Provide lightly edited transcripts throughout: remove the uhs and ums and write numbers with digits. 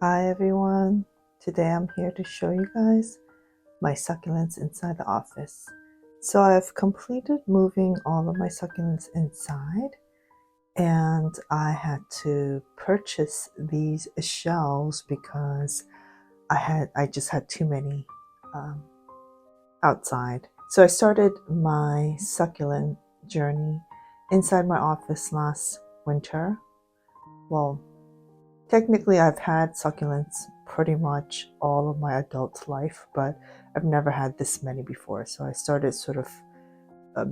Hi everyone, today I'm here to show you guys my succulents inside the office. So I've completed moving all of my succulents inside, and I had to purchase these shelves because I just had too many um, outside. So I started my succulent journey inside my office last winter. Well, technically, I've had succulents pretty much all of my adult life, but I've never had this many before. So I started sort of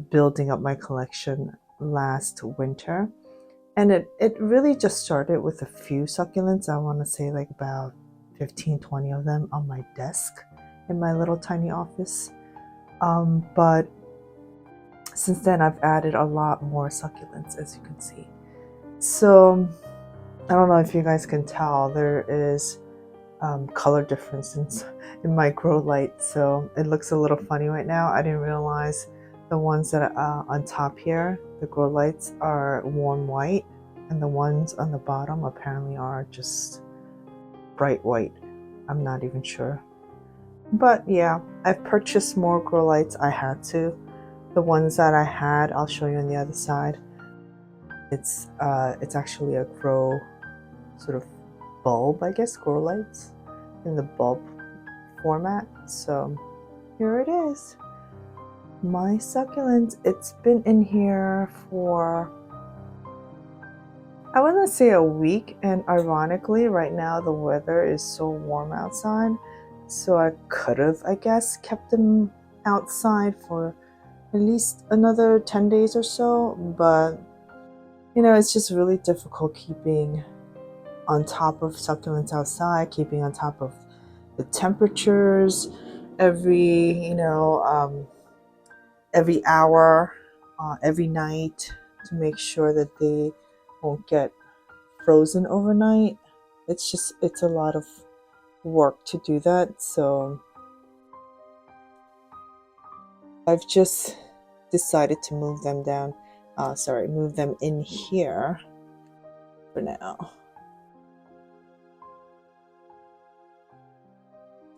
building up my collection last winter. And it really just started with a few succulents. I want to say like about 15, 20 of them on my desk in my little tiny office. But since then, I've added a lot more succulents, as you can see. So I don't know if you guys can tell, there is color difference in my grow light, so it looks a little funny right now. I didn't realize the ones that are on top here, the grow lights, are warm white, and the ones on the bottom apparently are just bright white. I'm not even sure, but yeah, I've purchased more grow lights. I had to. The ones that I had, I'll show you on the other side. It's actually a grow sort of bulb, I guess, grow lights in the bulb format. So here it is, my succulent. It's been in here for, I want to say, a week, and ironically right now the weather is so warm outside, so I could have, I guess, kept them outside for at least another 10 days or so, but you know, it's just really difficult keeping on top of succulents outside, keeping on top of the temperatures every every hour, every night, to make sure that they won't get frozen overnight. It's a lot of work to do that. So I've just decided to move them down, move them in here for now.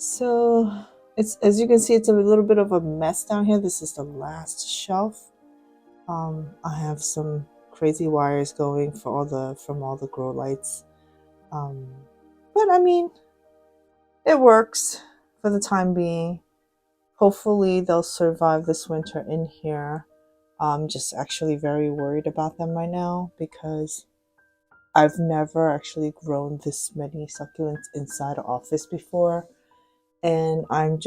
So it's, as you can see, it's a little bit of a mess down here. This is the last shelf. I have some crazy wires going for from all the grow lights. But I mean, it works for the time being. Hopefully they'll survive this winter in here. I'm just actually very worried about them right now because I've never actually grown this many succulents inside an office before. And I'm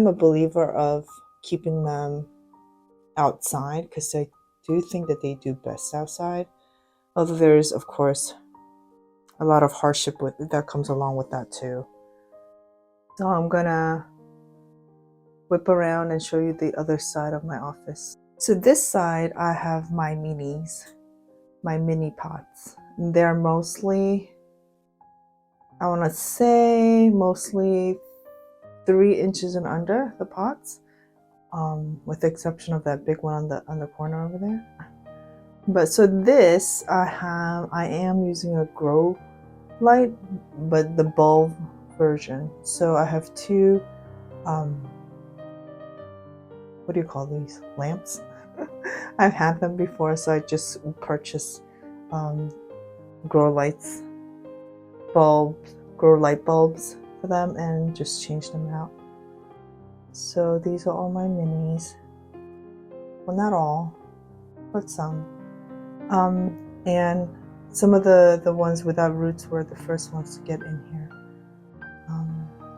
a believer of keeping them outside because I do think that they do best outside. Although there's, of course, a lot of hardship that comes along with that too. So I'm gonna whip around and show you the other side of my office. So this side, I have my minis, my mini pots. They're mostly, I want to say, mostly 3 inches and under, the pots, with the exception of that big one on the corner over there. But so this, I am using a grow light, but the bulb version. So I have two, what do you call these, lamps? I've had them before, so I just purchased grow lights, grow light bulbs for them, and just changed them out. So these are all my minis. Well, not all, but some. And some of the ones without roots were the first ones to get in here.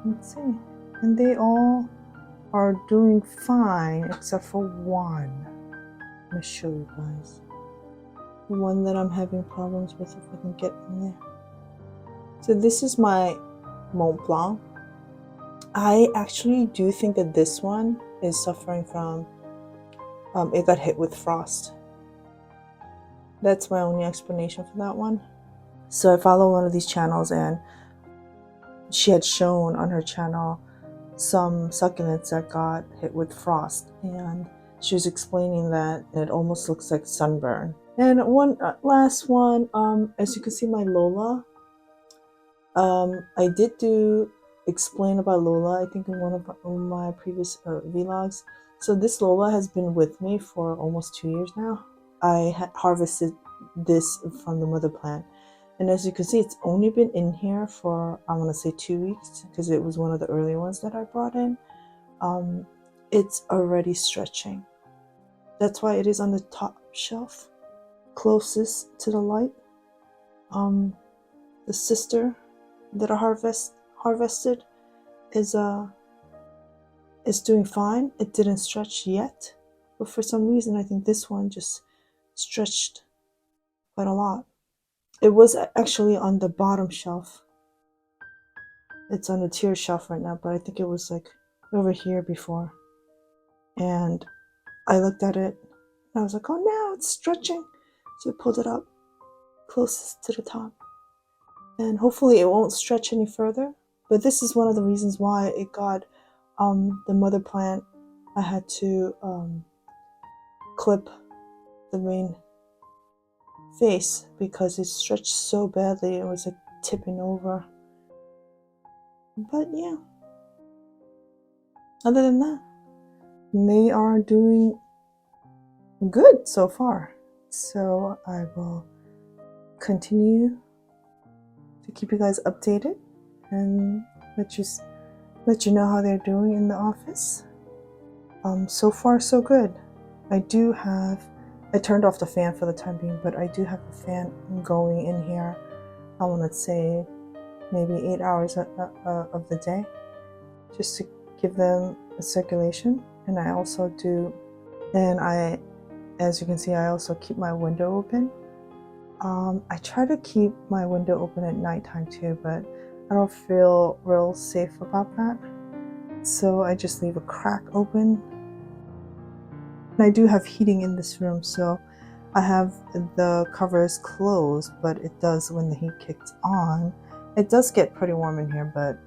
Let's see, and they all are doing fine except for one. Let me show you guys. The one that I'm having problems with, if I can get in there. So this is my Mont Blanc. I actually do think that this one is suffering from, it got hit with frost. That's my only explanation for that one. So I follow one of these channels, and she had shown on her channel some succulents that got hit with frost, and she was explaining that it almost looks like sunburn. And one last one, as you can see, my Lola, I did explain about Lola, I think, in one of my previous vlogs. So this Lola has been with me for almost 2 years now. I harvested this from the mother plant, and as you can see, it's only been in here for, I want to say, 2 weeks, because it was one of the earlier ones that I brought in. It's already stretching. That's why it is on the top shelf, closest to the light. The sister that I harvested is doing fine. It didn't stretch yet, but for some reason I think this one just stretched quite a lot. It was actually on the bottom shelf. It's on the tier shelf right now, but I think it was like over here before. And I looked at it and I was like, oh no, it's stretching. So I pulled it up closest to the top. And hopefully it won't stretch any further. But this is one of the reasons why it got the mother plant. I had to clip the main face because it stretched so badly. It was like tipping over. But yeah, other than that, they are doing good so far. So I will continue to keep you guys updated and let you know how they're doing in the office. So far so good. I turned off the fan for the time being, but I do have the fan going in here. I want to say maybe 8 hours of the day, just to give them a circulation. And I also do, as you can see, I also keep my window open. I try to keep my window open at nighttime too, but I don't feel real safe about that. So I just leave a crack open. And I do have heating in this room, so I have the covers closed, but it does, when the heat kicks on, it does get pretty warm in here, but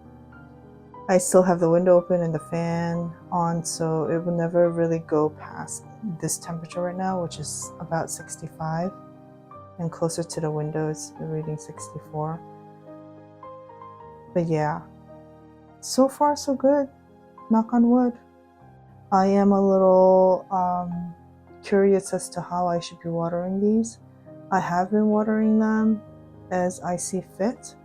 I still have the window open and the fan on, so it will never really go past this temperature right now, which is about 65, and closer to the window it's reading 64. But yeah, so far so good, knock on wood. I am a little curious as to how I should be watering these. I have been watering them as I see fit,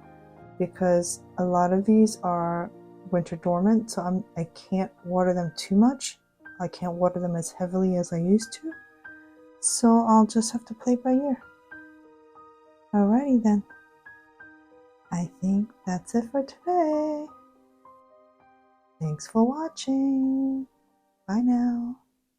because a lot of these are winter dormant, so I can't water them too much. I can't water them as heavily as I used to, so I'll just have to play by ear. Alrighty then, I think that's it for today. Thanks for watching. Bye now.